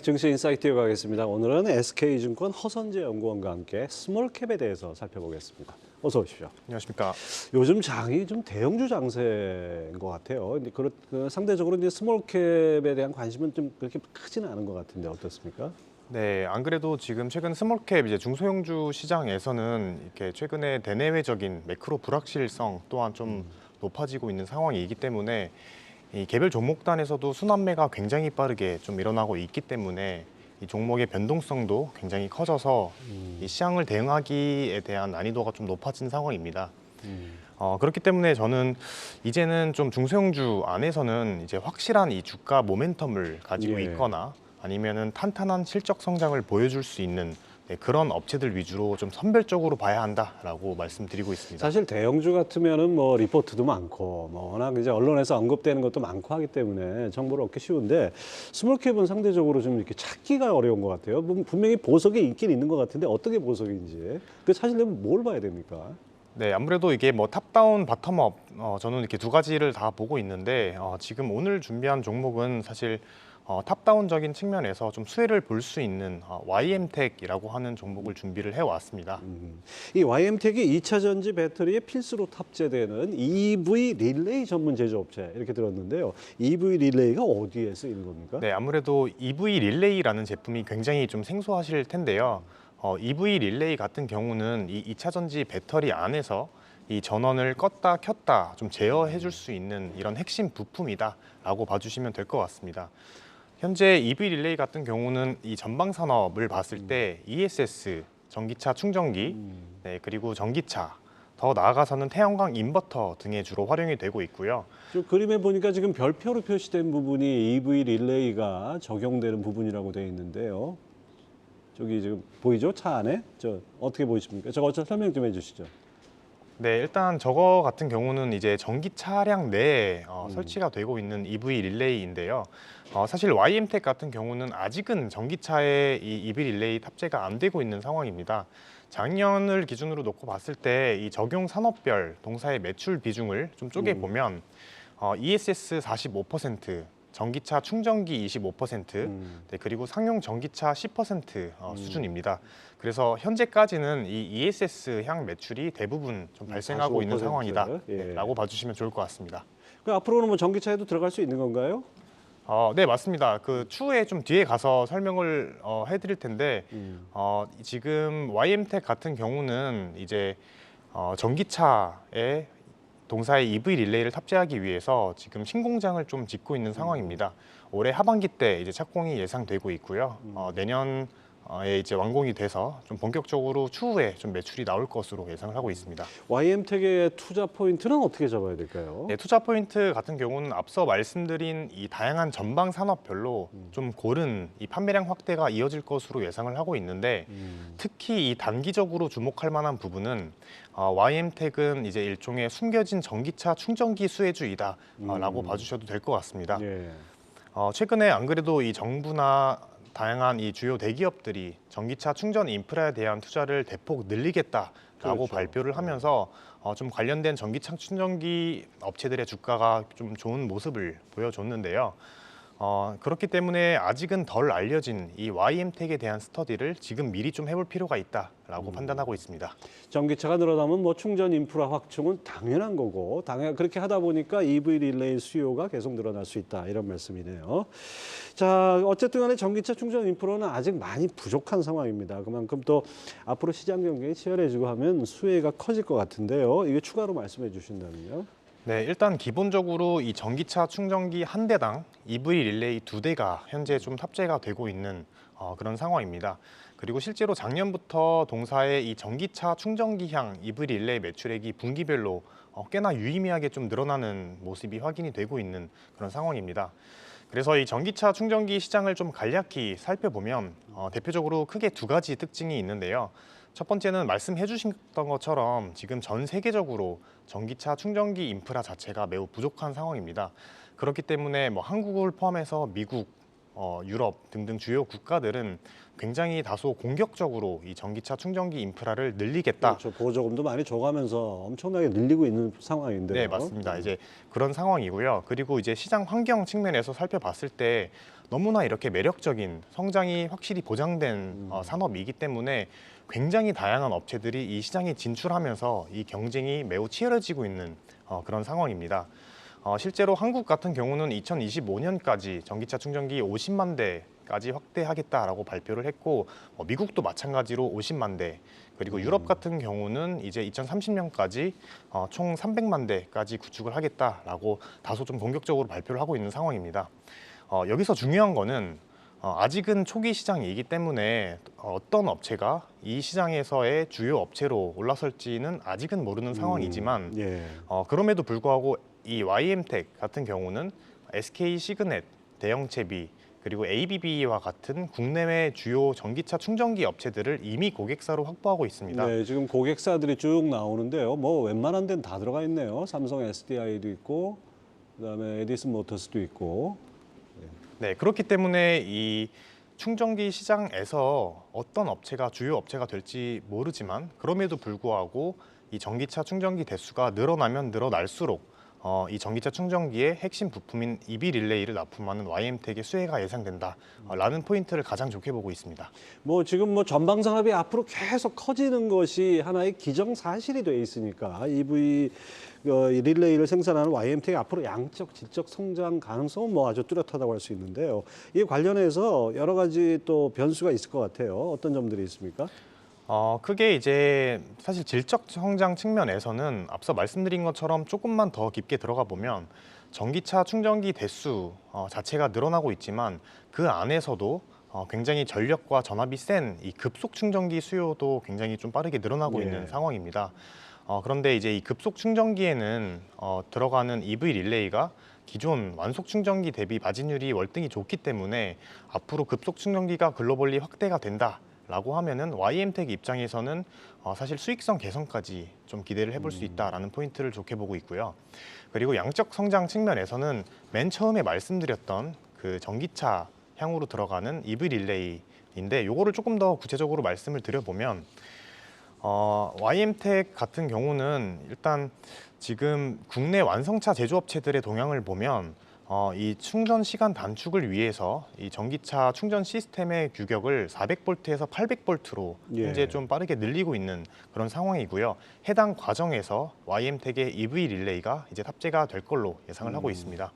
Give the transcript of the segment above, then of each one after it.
증시 인사이트 이어가겠습니다. 오늘은 SK증권 허선재 연구원과 함께 스몰캡에 대해서 살펴보겠습니다. 어서 오십시오. 안녕하십니까. 요즘 장이 좀 대형주 장세인 것 같아요. 근데 상대적으로 이제 스몰캡에 대한 관심은 좀 그렇게 크지는 않은 것 같은데 어떻습니까? 네, 안 그래도 지금 최근 스몰캡 중소형주 시장에서는 이렇게 최근에 대내외적인 매크로 불확실성 또한 좀 높아지고 있는 상황이기 때문에 이 개별 종목단에서도 순환매가 굉장히 빠르게 좀 일어나고 있기 때문에 이 종목의 변동성도 굉장히 커져서 이 시장을 대응하기에 대한 난이도가 좀 높아진 상황입니다. 그렇기 때문에 저는 이제는 좀 중소형주 안에서는 이제 확실한 이 주가 모멘텀을 가지고 예. 있거나 아니면은 탄탄한 실적 성장을 보여줄 수 있는 그런 업체들 위주로 좀 선별적으로 봐야 한다라고 말씀드리고 있습니다. 사실 대형주 같으면은 뭐 리포트도 많고 뭐 워낙 이제 언론에서 언급되는 것도 많고 하기 때문에 정보를 얻기 쉬운데 스몰캡은 상대적으로 좀 이렇게 찾기가 어려운 것 같아요. 분명히 보석이 있긴 있는 것 같은데 어떻게 보석인지 그 찾으려면 뭘 봐야 됩니까? 네, 아무래도 이게 뭐 탑다운, 바텀업, 저는 이렇게 두 가지를 다 보고 있는데 지금 오늘 준비한 종목은 사실 탑다운적인 측면에서 좀 수혜를 볼 수 있는 YM텍이라고 하는 종목을 준비를 해왔습니다. 이 YM텍이 2차 전지 배터리에 필수로 탑재되는 EV 릴레이 전문 제조업체 이렇게 들었는데요. EV 릴레이가 어디에 쓰이는 겁니까? 네, 아무래도 EV 릴레이라는 제품이 굉장히 좀 생소하실 텐데요. EV 릴레이 같은 경우는 이 2차 전지 배터리 안에서 이 전원을 껐다 켰다 좀 제어해 줄 수 있는 이런 핵심 부품이다라고 봐주시면 될 것 같습니다. 현재 EV 릴레이 같은 경우는 이 전방 산업을 봤을 때 ESS, 전기차 충전기, 네, 그리고 전기차, 더 나아가서는 태양광 인버터 등에 주로 활용이 되고 있고요. 저 그림에 보니까 지금 별표로 표시된 부분이 EV 릴레이가 적용되는 부분이라고 되어 있는데요. 저기 지금 보이죠? 차 안에? 저 어떻게 보이십니까? 저거 어차 설명 좀 해주시죠. 네, 일단 저거 같은 경우는 이제 전기 차량 내에 설치가 되고 있는 EV 릴레이인데요. 사실 YM텍 같은 경우는 아직은 전기차에 이 EV 릴레이 탑재가 안 되고 있는 상황입니다. 작년을 기준으로 놓고 봤을 때 이 적용 산업별 동사의 매출 비중을 좀 쪼개 보면 ESS 45%, 전기차 충전기 25%, 네, 그리고 상용 전기차 10% 수준입니다. 그래서 현재까지는 이 ESS 향 매출이 대부분 좀 발생하고 있는 45%, 상황이다라고 예. 봐주시면 좋을 것 같습니다. 그 앞으로는 뭐 전기차에도 들어갈 수 있는 건가요? 네, 맞습니다. 그 추후에 좀 뒤에 가서 설명을 해드릴 텐데 지금 YM텍 같은 경우는 이제 전기차에 동사의 EV 릴레이를 탑재하기 위해서 지금 신공장을 좀 짓고 있는 상황입니다. 올해 하반기 때 이제 착공이 예상되고 있고요. 내년에 이제 완공이 돼서 좀 본격적으로 추후에 좀 매출이 나올 것으로 예상을 하고 있습니다. YM텍의 투자 포인트는 어떻게 잡아야 될까요? 네, 투자 포인트 같은 경우는 앞서 말씀드린 이 다양한 전방 산업별로 좀 고른 이 판매량 확대가 이어질 것으로 예상을 하고 있는데 특히 이 단기적으로 주목할 만한 부분은 YM텍은 이제 일종의 숨겨진 전기차 충전기 수혜주이다라고 봐주셔도 될 것 같습니다. 예. 최근에 안 그래도 이 정부나 다양한 이 주요 대기업들이 전기차 충전 인프라에 대한 투자를 대폭 늘리겠다라고 그렇죠. 발표를 하면서 좀 관련된 전기차 충전기 업체들의 주가가 좀 좋은 모습을 보여줬는데요. 그렇기 때문에 아직은 덜 알려진 이 YM텍에 대한 스터디를 지금 미리 좀 해볼 필요가 있다라고 판단하고 있습니다. 전기차가 늘어나면 뭐 충전 인프라 확충은 당연한 거고 그렇게 하다 보니까 EV 릴레이 수요가 계속 늘어날 수 있다 이런 말씀이네요. 자, 어쨌든 간에 전기차 충전 인프라는 아직 많이 부족한 상황입니다. 그만큼 또 앞으로 시장 경쟁이 치열해지고 하면 수혜가 커질 것 같은데요. 이게 추가로 말씀해 주신다면요. 네, 일단 기본적으로 이 전기차 충전기 한 대당 EV 릴레이 두 대가 현재 좀 탑재가 되고 있는 그런 상황입니다. 그리고 실제로 작년부터 동사의 이 전기차 충전기향 EV 릴레이 매출액이 분기별로 꽤나 유의미하게 좀 늘어나는 모습이 확인이 되고 있는 그런 상황입니다. 그래서 이 전기차 충전기 시장을 좀 간략히 살펴보면 대표적으로 크게 두 가지 특징이 있는데요. 첫 번째는 말씀해 주셨던 것처럼 지금 전 세계적으로 전기차 충전기 인프라 자체가 매우 부족한 상황입니다. 그렇기 때문에 뭐 한국을 포함해서 미국, 유럽 등등 주요 국가들은 굉장히 다소 공격적으로 이 전기차 충전기 인프라를 늘리겠다. 그렇죠. 보조금도 많이 줘가면서 엄청나게 늘리고 있는 상황인데요. 네, 맞습니다. 이제 그런 상황이고요. 그리고 이제 시장 환경 측면에서 살펴봤을 때 너무나 이렇게 매력적인 성장이 확실히 보장된 산업이기 때문에 굉장히 다양한 업체들이 이 시장에 진출하면서 이 경쟁이 매우 치열해지고 있는 그런 상황입니다. 실제로 한국 같은 경우는 2025년까지 전기차 충전기 50만 대까지 확대하겠다라고 발표를 했고 미국도 마찬가지로 50만 대 그리고 유럽 같은 경우는 이제 2030년까지 총 300만 대까지 구축을 하겠다라고 다소 좀 공격적으로 발표를 하고 있는 상황입니다. 여기서 중요한 거는 아직은 초기 시장이기 때문에 어떤 업체가 이 시장에서의 주요 업체로 올라설지는 아직은 모르는 상황이지만 예. 그럼에도 불구하고 이 YM텍 같은 경우는 SK 시그넷, 대영채비 그리고 ABB와 같은 국내외 주요 전기차 충전기 업체들을 이미 고객사로 확보하고 있습니다. 네, 지금 고객사들이 쭉 나오는데요. 뭐 웬만한 데는 다 들어가 있네요. 삼성 SDI도 있고, 그다음에 에디슨 모터스도 있고. 네, 그렇기 때문에 이 충전기 시장에서 어떤 업체가 주요 업체가 될지 모르지만 그럼에도 불구하고 이 전기차 충전기 대수가 늘어나면 늘어날수록 이 전기차 충전기의 핵심 부품인 EV 릴레이를 납품하는 YM텍의 수혜가 예상된다라는 포인트를 가장 좋게 보고 있습니다. 뭐 지금 뭐 전방 산업이 앞으로 계속 커지는 것이 하나의 기정사실이 돼 있으니까 EV 릴레이를 생산하는 YM텍이 앞으로 양적, 질적 성장 가능성은 뭐 아주 뚜렷하다고 할 수 있는데요. 이 관련해서 여러 가지 또 변수가 있을 것 같아요. 어떤 점들이 있습니까? 크게 이제 사실 질적 성장 측면에서는 앞서 말씀드린 것처럼 조금만 더 깊게 들어가 보면 전기차 충전기 대수 자체가 늘어나고 있지만 그 안에서도 굉장히 전력과 전압이 센 이 급속 충전기 수요도 굉장히 좀 빠르게 늘어나고 예. 있는 상황입니다. 그런데 이제 이 급속 충전기에는 들어가는 EV 릴레이가 기존 완속 충전기 대비 마진율이 월등히 좋기 때문에 앞으로 급속 충전기가 글로벌리 확대가 된다라고 하면은 YM텍 입장에서는 사실 수익성 개선까지 좀 기대를 해볼 수 있다라는 포인트를 좋게 보고 있고요. 그리고 양적 성장 측면에서는 맨 처음에 말씀드렸던 그 전기차 향으로 들어가는 EV 릴레이인데 요거를 조금 더 구체적으로 말씀을 드려보면 YM텍 같은 경우는 일단 지금 국내 완성차 제조업체들의 동향을 보면 이 충전 시간 단축을 위해서 이 전기차 충전 시스템의 규격을 400볼트에서 800볼트로 예. 현재 좀 빠르게 늘리고 있는 그런 상황이고요. 해당 과정에서 YM텍의 EV 릴레이가 이제 탑재가 될 걸로 예상을 하고 있습니다.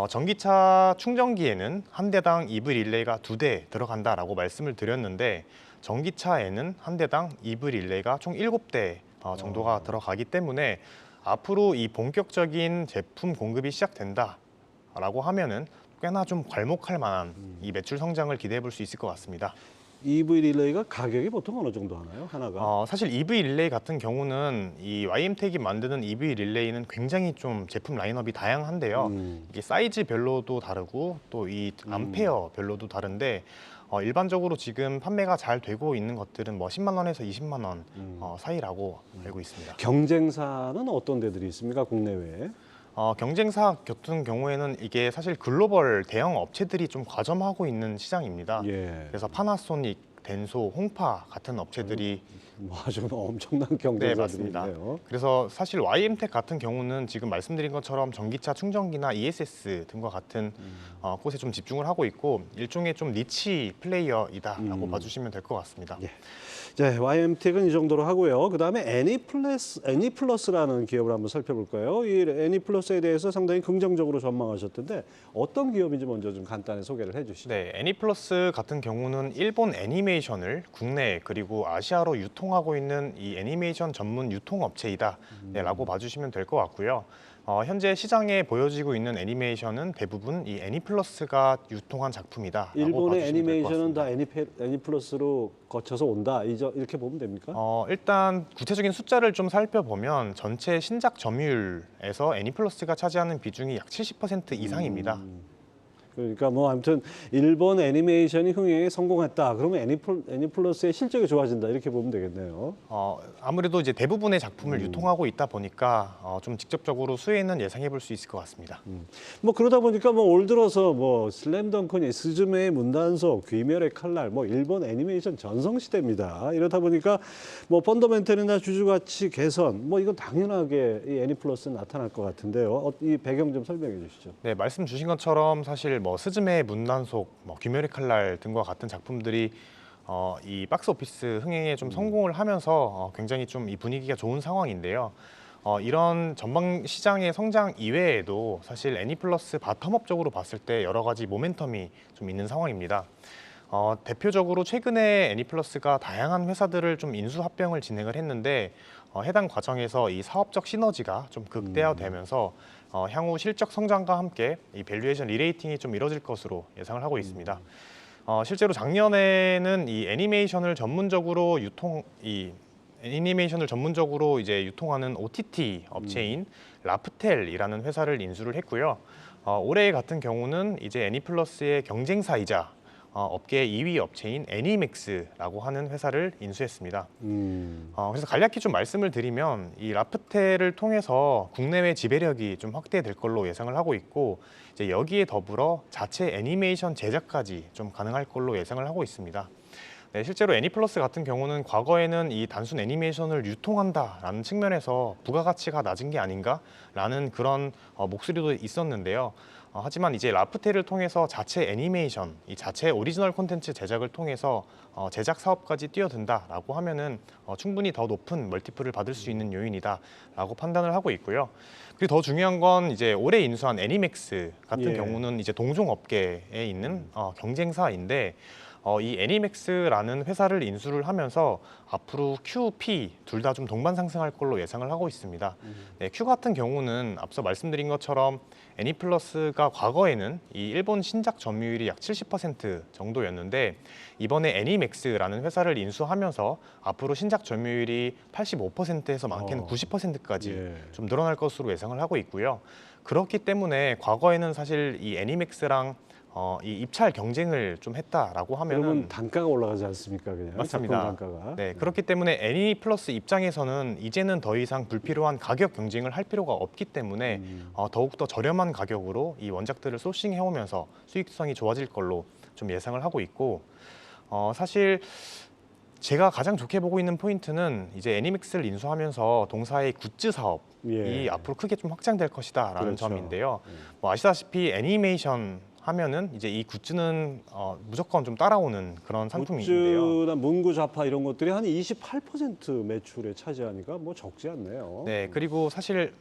전기차 충전기에는 한 대당 EV 릴레이가 2대 들어간다라고 말씀을 드렸는데 전기차에는 한 대당 EV 릴레이가 총 7대 정도가 들어가기 때문에 앞으로 이 본격적인 제품 공급이 시작된다라고 하면은 꽤나 좀 괄목할 만한 이 매출 성장을 기대해 볼 수 있을 것 같습니다. EV 릴레이가 가격이 보통 어느 정도 하나요? 하나가? 사실 EV 릴레이 같은 경우는 이 YM텍이 만드는 EV 릴레이는 굉장히 좀 제품 라인업이 다양한데요. 이게 사이즈별로도 다르고 또 이 암페어별로도 다른데 일반적으로 지금 판매가 잘 되고 있는 것들은 뭐 10만 원에서 20만 원 사이라고 알고 있습니다. 경쟁사는 어떤 데들이 있습니까? 국내외에? 경쟁사 같은 경우에는 이게 사실 글로벌 대형 업체들이 좀 과점하고 있는 시장입니다. 예. 그래서 파나소닉, 덴소, 홍파 같은 업체들이 뭐 아주 엄청난 네, 경쟁사들이 맞습니다. 있네요. 그래서 사실 YM텍 같은 경우는 지금 말씀드린 것처럼 전기차 충전기나 ESS 등과 같은 곳에 좀 집중을 하고 있고 일종의 좀 니치 플레이어이다라고 봐주시면 될 것 같습니다. 예. 자, YM텍은 이 정도로 하고요. 그다음에 애니플러스라는 기업을 한번 살펴볼까요? 이 애니플러스에 대해서 상당히 긍정적으로 전망하셨던데 어떤 기업인지 먼저 좀 간단히 소개를 해주시죠. 네, 애니플러스 같은 경우는 일본 애니메이션을 국내 그리고 아시아로 유통하고 있는 이 애니메이션 전문 유통업체이다라고 봐주시면 될 것 같고요. 현재 시장에 보여지고 있는 애니메이션은 대부분 이 애니플러스가 유통한 작품이다. 일본의 애니메이션은 다 애니플러스로 거쳐서 온다. 이렇게 보면 됩니까? 일단 구체적인 숫자를 좀 살펴보면 전체 신작 점유율에서 애니플러스가 차지하는 비중이 약 70% 이상입니다. 그러니까 뭐 아무튼 일본 애니메이션이 흥행에 성공했다. 그러면 애니플러스의 실적이 좋아진다. 이렇게 보면 되겠네요. 아무래도 이제 대부분의 작품을 유통하고 있다 보니까 좀 직접적으로 수혜는 예상해 볼 수 있을 것 같습니다. 뭐 그러다 보니까 뭐 올 들어서 뭐 슬램덩크니 스즈메의 문단속, 귀멸의 칼날, 뭐 일본 애니메이션 전성시대입니다. 이렇다 보니까 뭐 펀더멘털이나 주주가치 개선, 뭐 이건 당연하게 이 애니플러스 나타날 것 같은데요. 이 배경 좀 설명해 주시죠. 네, 말씀 주신 것처럼 사실 뭐 스즈메 문단속, 뭐 귀멸의 칼날 등과 같은 작품들이 이 박스 오피스 흥행에 좀 성공을 하면서 굉장히 좀 이 분위기가 좋은 상황인데요. 이런 전방 시장의 성장 이외에도 사실 애니플러스 바텀업적으로 봤을 때 여러 가지 모멘텀이 좀 있는 상황입니다. 대표적으로 최근에 애니플러스가 다양한 회사들을 좀 인수 합병을 진행을 했는데 해당 과정에서 이 사업적 시너지가 좀 극대화되면서 향후 실적 성장과 함께 이 밸류에이션 리레이팅이 좀 이뤄질 것으로 예상을 하고 있습니다. 실제로 작년에는 이 애니메이션을 전문적으로 이제 유통하는 OTT 업체인 라프텔이라는 회사를 인수를 했고요. 올해 같은 경우는 이제 애니플러스의 경쟁사이자 업계 2위 업체인 애니맥스라고 하는 회사를 인수했습니다. 그래서 간략히 좀 말씀을 드리면 이 라프텔을 통해서 국내외 지배력이 좀 확대될 걸로 예상을 하고 있고 이제 여기에 더불어 자체 애니메이션 제작까지 좀 가능할 걸로 예상을 하고 있습니다. 네, 실제로 애니플러스 같은 경우는 과거에는 이 단순 애니메이션을 유통한다라는 측면에서 부가가치가 낮은 게 아닌가라는 그런 목소리도 있었는데요. 하지만 이제 라프텔을 통해서 자체 애니메이션, 이 자체 오리지널 콘텐츠 제작을 통해서 제작 사업까지 뛰어든다라고 하면은 충분히 더 높은 멀티플을 받을 수 있는 요인이다라고 판단을 하고 있고요. 그리고 더 중요한 건 이제 올해 인수한 애니맥스 같은 경우는 이제 동종 업계에 있는 경쟁사인데 이 애니맥스라는 회사를 인수를 하면서 앞으로 Q, P 둘 다 좀 동반 상승할 걸로 예상을 하고 있습니다. 네, Q 같은 경우는 앞서 말씀드린 것처럼 애니플러스가 과거에는 이 일본 신작 점유율이 약 70% 정도였는데 이번에 애니맥스라는 회사를 인수하면서 앞으로 신작 점유율이 85%에서 많게는 90%까지 좀 늘어날 것으로 예상을 하고 있고요. 그렇기 때문에 과거에는 사실 이 애니맥스랑 이 입찰 경쟁을 좀 했다라고 하면은 그러면 단가가 올라가지 않습니까? 그냥 맞습니다. 작품 단가가. 네, 그렇기 때문에 애니플러스 입장에서는 이제는 더 이상 불필요한 가격 경쟁을 할 필요가 없기 때문에 더욱더 저렴한 가격으로 이 원작들을 소싱해 오면서 수익성이 좋아질 걸로 좀 예상을 하고 있고 사실 제가 가장 좋게 보고 있는 포인트는 이제 애니맥스를 인수하면서 동사의 굿즈 사업이 앞으로 크게 좀 확장될 것이다라는 점인데요. 뭐 아시다시피 애니메이션 하면은 이제 이 굿즈는 무조건 좀 따라오는 그런 상품인데요. 굿즈나 문구 좌파 이런 것들이 한 28% 매출에 차지하니까 뭐 적지 않네요. 네, 그리고 사실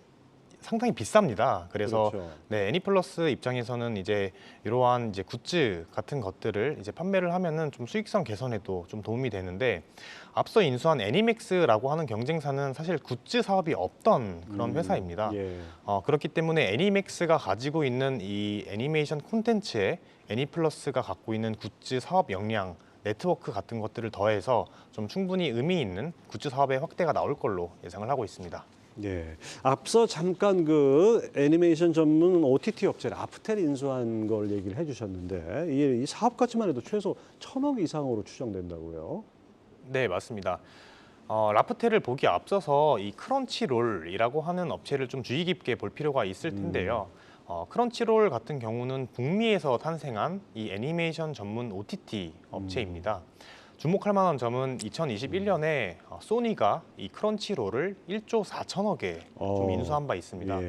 상당히 비쌉니다. 그래서 그렇죠. 네, 애니플러스 입장에서는 이제 이러한 이제 굿즈 같은 것들을 이제 판매를 하면은 좀 수익성 개선에도 좀 도움이 되는데 앞서 인수한 애니맥스라고 하는 경쟁사는 사실 굿즈 사업이 없던 그런 회사입니다. 그렇기 때문에 애니맥스가 가지고 있는 이 애니메이션 콘텐츠에 애니플러스가 갖고 있는 굿즈 사업 역량 네트워크 같은 것들을 더해서 좀 충분히 의미 있는 굿즈 사업의 확대가 나올 걸로 예상을 하고 있습니다. 예. 앞서 잠깐 그 애니메이션 전문 OTT 업체 라프텔 인수한 걸 얘기를 해주셨는데 이 사업 가치만 해도 최소 1,000억 이상으로 추정된다고요? 네, 맞습니다. 라프텔을 보기 앞서서 이 크런치롤이라고 하는 업체를 좀 주의 깊게 볼 필요가 있을 텐데요. 크런치롤 같은 경우는 북미에서 탄생한 이 애니메이션 전문 OTT 업체입니다. 주목할 만한 점은 2021년에 소니가 이 크런치롤을 1조 4천억에 좀 인수한 바 있습니다.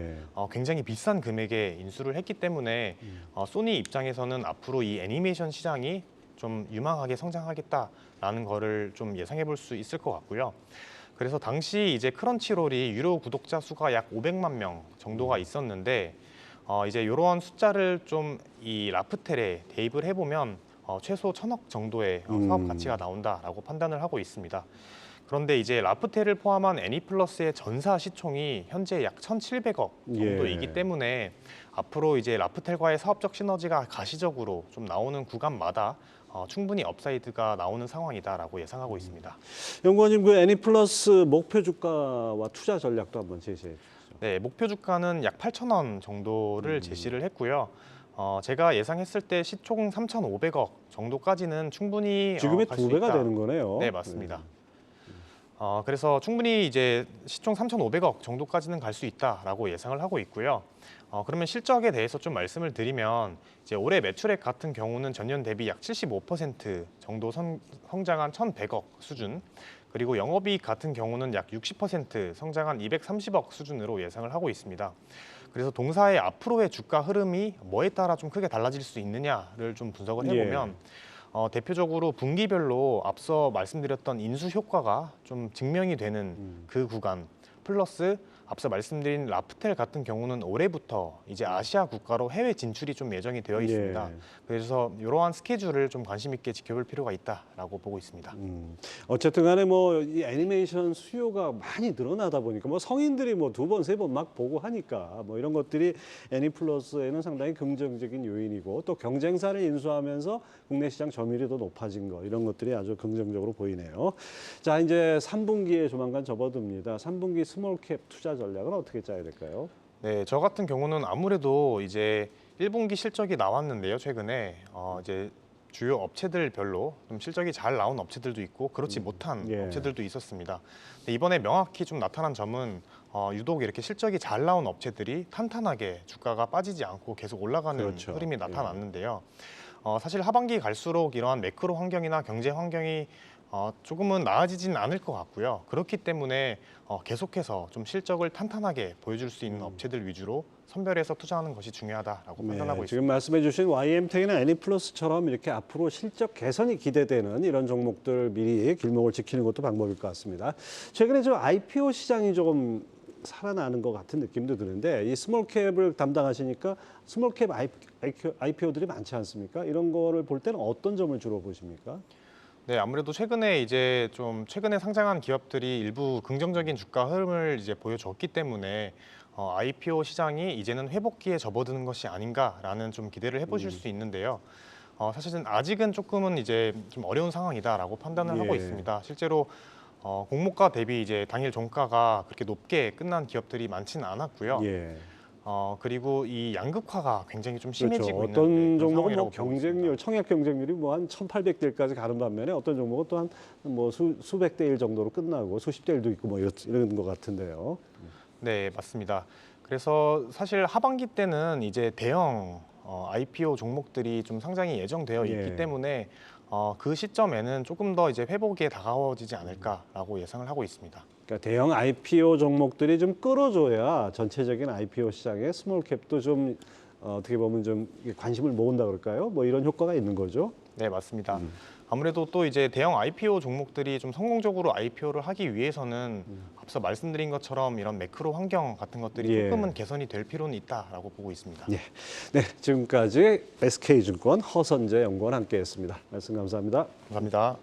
굉장히 비싼 금액에 인수를 했기 때문에 소니 입장에서는 앞으로 이 애니메이션 시장이 좀 유망하게 성장하겠다라는 거를 좀 예상해 볼 수 있을 것 같고요. 그래서 당시 이제 크런치롤이 유료 구독자 수가 약 500만 명 정도가 있었는데 이제 이러한 숫자를 좀 이 라프텔에 대입을 해보면 최소 1,000억 정도의 사업 가치가 나온다라고 판단을 하고 있습니다. 그런데 이제 라프텔을 포함한 애니플러스의 전사 시총이 현재 약 1,700억 정도이기 때문에 앞으로 이제 라프텔과의 사업적 시너지가 가시적으로 좀 나오는 구간마다 충분히 업사이드가 나오는 상황이다라고 예상하고 있습니다. 연구원님 그 애니플러스 목표 주가와 투자 전략도 한번 제시해 주시죠. 네, 목표 주가는 약 8,000원 정도를 제시를 했고요. 제가 예상했을 때 시총 3,500억 정도까지는 충분히 지금의 갈 수 2배가 있다. 되는 거네요. 네, 맞습니다. 그래서 충분히 이제 시총 3,500억 정도까지는 갈 수 있다라고 예상을 하고 있고요. 그러면 실적에 대해서 좀 말씀을 드리면 이제 올해 매출액 같은 경우는 전년 대비 약 75% 정도 성장한 1,100억 수준, 그리고 영업이익 같은 경우는 약 60% 성장한 230억 수준으로 예상을 하고 있습니다. 그래서 동사의 앞으로의 주가 흐름이 뭐에 따라 좀 크게 달라질 수 있느냐를 좀 분석을 해보면 대표적으로 분기별로 앞서 말씀드렸던 인수 효과가 좀 증명이 되는 그 구간 플러스 앞서 말씀드린 라프텔 같은 경우는 올해부터 이제 아시아 국가로 해외 진출이 좀 예정이 되어 있습니다. 예. 그래서 이러한 스케줄을 좀 관심 있게 지켜볼 필요가 있다라고 보고 있습니다. 어쨌든 간에 뭐 이 애니메이션 수요가 많이 늘어나다 보니까 뭐 성인들이 뭐 두 번, 세 번 막 보고 하니까 뭐 이런 것들이 애니플러스에는 상당히 긍정적인 요인이고 또 경쟁사를 인수하면서 국내 시장 점유율이 더 높아진 거 이런 것들이 아주 긍정적으로 보이네요. 자, 이제 3분기에 조만간 접어듭니다. 3분기 스몰캡 투자 전략은 어떻게 짜야 될까요? 네, 저 같은 경우는 아무래도 이제 1분기 실적이 나왔는데요, 최근에 이제 주요 업체들별로 좀 실적이 잘 나온 업체들도 있고 그렇지 못한 예. 업체들도 있었습니다. 근데 이번에 명확히 좀 나타난 점은 유독 이렇게 실적이 잘 나온 업체들이 탄탄하게 주가가 빠지지 않고 계속 올라가는 그렇죠. 흐름이 나타났는데요. 사실 하반기 갈수록 이러한 매크로 환경이나 경제 환경이 조금은 나아지진 않을 것 같고요. 그렇기 때문에 계속해서 좀 실적을 탄탄하게 보여줄 수 있는 업체들 위주로 선별해서 투자하는 것이 중요하다라고 판단하고 있습니다. 지금 말씀해주신 YM텍이나 애니플러스처럼 이렇게 앞으로 실적 개선이 기대되는 이런 종목들 미리 길목을 지키는 것도 방법일 것 같습니다. 최근에 좀 IPO 시장이 조금 살아나는 것 같은 느낌도 드는데 이 스몰캡을 담당하시니까 스몰캡 IPO들이 많지 않습니까? 이런 거를 볼 때는 어떤 점을 주로 보십니까? 네, 아무래도 최근에 이제 좀 최근에 상장한 기업들이 일부 긍정적인 주가 흐름을 이제 보여줬기 때문에 IPO 시장이 이제는 회복기에 접어드는 것이 아닌가라는 좀 기대를 해보실 수 있는데요. 사실은 아직은 조금은 이제 좀 어려운 상황이다라고 판단을 하고 예. 있습니다. 실제로 공모가 대비 이제 당일 종가가 그렇게 높게 끝난 기업들이 많지는 않았고요. 예. 그리고 이 양극화가 굉장히 좀 그렇죠. 심해지고 있는 어떤 그런 종목은 뭐 상황이라고 보고 있습니다. 경쟁률, 청약 경쟁률이 뭐 한 1,800대일까지 가는 반면에 어떤 종목은 또 한 뭐 수백 대 일 정도로 끝나고 수십 대 일도 있고 뭐 이런 것 같은데요. 네, 맞습니다. 그래서 사실 하반기 때는 이제 대형 IPO 종목들이 좀 상장이 예정되어 있기 예. 때문에 그 시점에는 조금 더 이제 회복에 다가워지지 않을까라고 예상을 하고 있습니다. 그러니까 대형 IPO 종목들이 좀 끌어줘야 전체적인 IPO 시장에 스몰캡도 좀 어떻게 보면 좀 관심을 모은다 그럴까요? 뭐 이런 효과가 있는 거죠. 네, 맞습니다. 아무래도 또 이제 대형 IPO 종목들이 좀 성공적으로 IPO를 하기 위해서는 앞서 말씀드린 것처럼 이런 매크로 환경 같은 것들이 예. 조금은 개선이 될 필요는 있다라고 보고 있습니다. 예. 네, 지금까지 SK증권 허선재 연구원 함께했습니다. 말씀 감사합니다. 감사합니다.